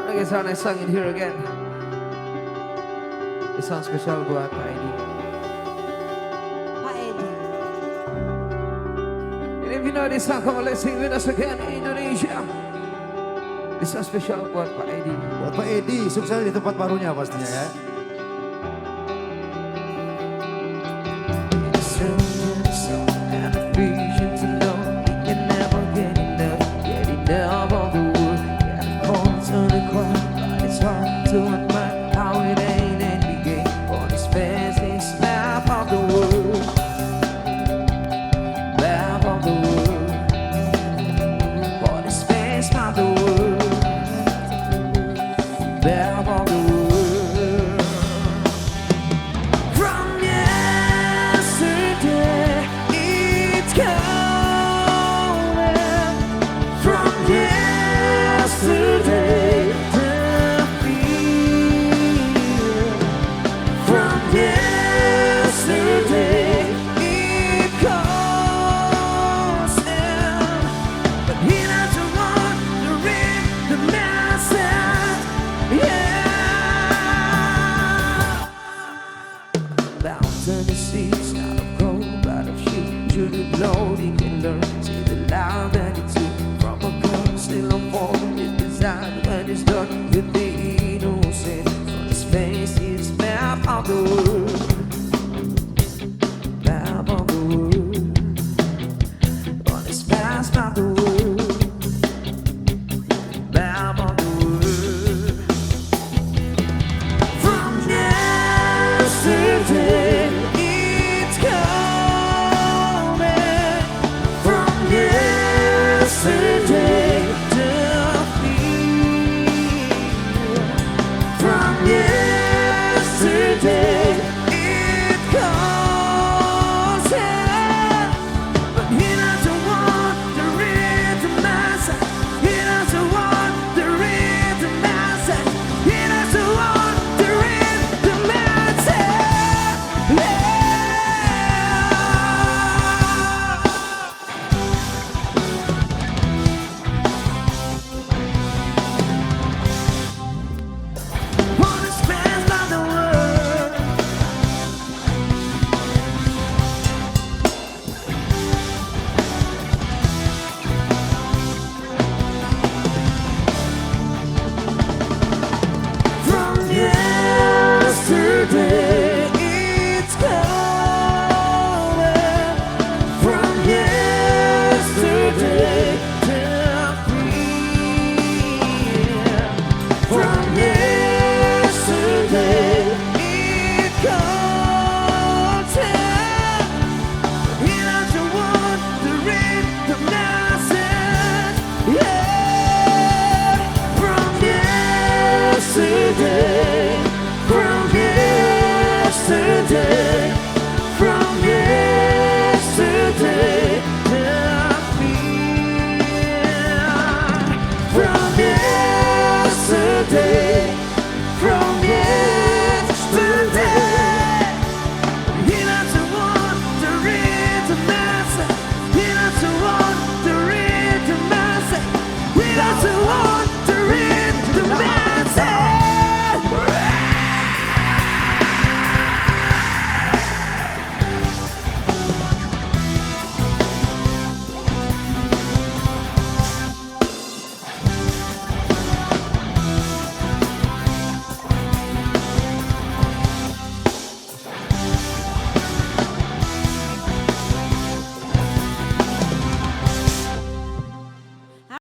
It's our next song in here again. This song special buat Pak Edi. Pak Edi. And if you know this song, come on, let's sing with us again, Indonesia. This song special buat Pak Edi. Buat Pak Edi, sukses di tempat barunya pastinya ya.